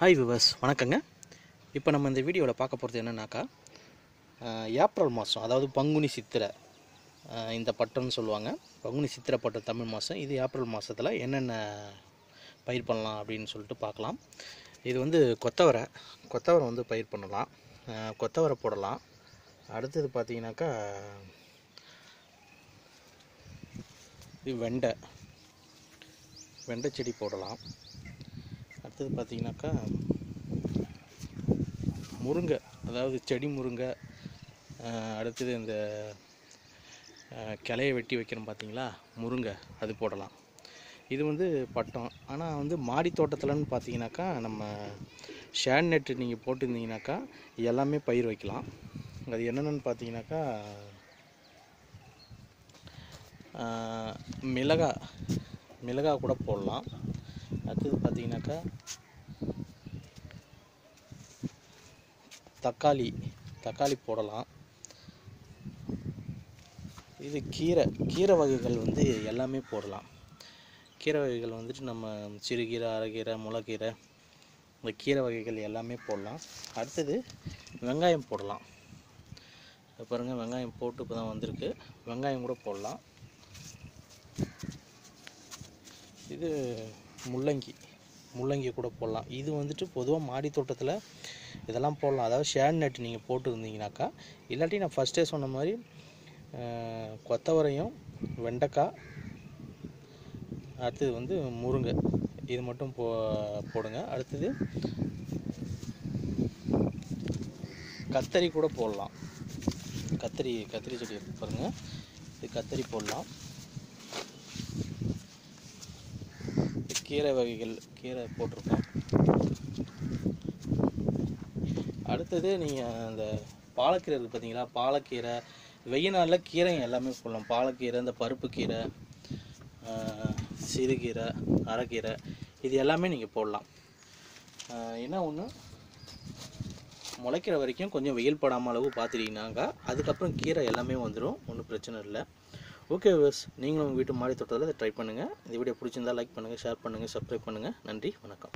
Hi viewers, வணக்கங்க. இப்போ நம்ம இந்த வீடியோவில் பார்க்க போகிறது என்னன்னாக்கா, ஏப்ரல் மாதம், அதாவது பங்குனி சித்திரை, இந்த பட்டம்னு சொல்லுவாங்க. பங்குனி சித்திரை பட்டம் தமிழ் மாதம். இது ஏப்ரல் மாதத்தில் என்னென்ன பயிர் பண்ணலாம் அப்படின்னு சொல்லிட்டு பார்க்கலாம். இது வந்து கொத்தவரை வந்து பயிர் பண்ணலாம், கொத்தவரை போடலாம். அடுத்தது பார்த்தீங்கன்னாக்கா இது வெண்டை செடி போடலாம். அடுத்தது பார்த்திங்கனாக்கா முருங்கை, அதாவது செடி முருங்கை. அடுத்தது இந்த கிளையை வெட்டி வைக்கிறோம் பார்த்திங்களா, முருங்கை, அது போடலாம். இது வந்து பட்டம். ஆனால் வந்து மாடி தோட்டத்தில்னு பார்த்தீங்கன்னாக்கா நம்ம ஷேட் நெட்டு நீங்கள் போட்டிருந்தீங்கனாக்கா எல்லாமே பயிர் வைக்கலாம். அது என்னென்னு பார்த்தீங்கன்னாக்கா மிளகாய் கூட போடலாம். அடுத்தது பார்த்தீங்கன்னாக்கா தக்காளி போடலாம். இது கீரை வகைகள் வந்து எல்லாமே போடலாம். கீரை வகைகள் வந்துட்டு நம்ம சிறுகீரை, அரைக்கீரை, முளைக்கீரை, இந்த கீரை வகைகள் எல்லாமே போடலாம். அடுத்தது வெங்காயம் போடலாம். பாருங்கள், வெங்காயம் போட்டு இப்போ தான் வந்திருக்கு. வெங்காயம் கூட போடலாம். இது முள்ளங்கி கூட போடலாம். இது வந்துட்டு பொதுவாக மாடி தோட்டத்தில் இதெல்லாம் போடலாம். அதாவது ஷேட் நெட் நீங்கள் போட்டு இருந்தீங்கனாக்கா, இல்லாட்டி நான் ஃபஸ்ட்டே சொன்ன மாதிரி கொத்தவரையும் வெண்டைக்காய், அடுத்தது வந்து முருங்கை, இது மட்டும் போடுங்க. அடுத்தது கத்தரி கூட போடலாம். கத்திரி செடி பாருங்கள், இது கத்தரி போடலாம். கீரை வகைகள் போட்டிருக்கோம். அடுத்தது நீங்கள் அந்த பாலக்கீரை இருக்குது பார்த்தீங்களா, பாலக்கீரை வெயில் நாளில் கீரை எல்லாமே போடலாம். பாலக்கீரை, இந்த பருப்பு கீரை, சிறுகீரை, அரைக்கீரை, இது எல்லாமே நீங்கள் போடலாம். என்ன ஒன்று, முளைக்கிற வரைக்கும் கொஞ்சம் வெயில் படாமல் அளவு பார்த்துட்டிங்கனாக்கா அதுக்கப்புறம் கீரை எல்லாமே வந்துடும், ஒன்றும் பிரச்சனை இல்லை. ஓகே விவர்ஸ், நீங்களும் உங்கள் வீட்டு மாடி தோட்டத்தில் இதை ட்ரை பண்ணுங்கள். இந்த வீடியோ பிடிச்சிருந்தால் லைக் பண்ணுங்கள், ஷேர் பண்ணுங்கள், சப்ஸ்கிரைப் பண்ணுங்கள். நன்றி, வணக்கம்.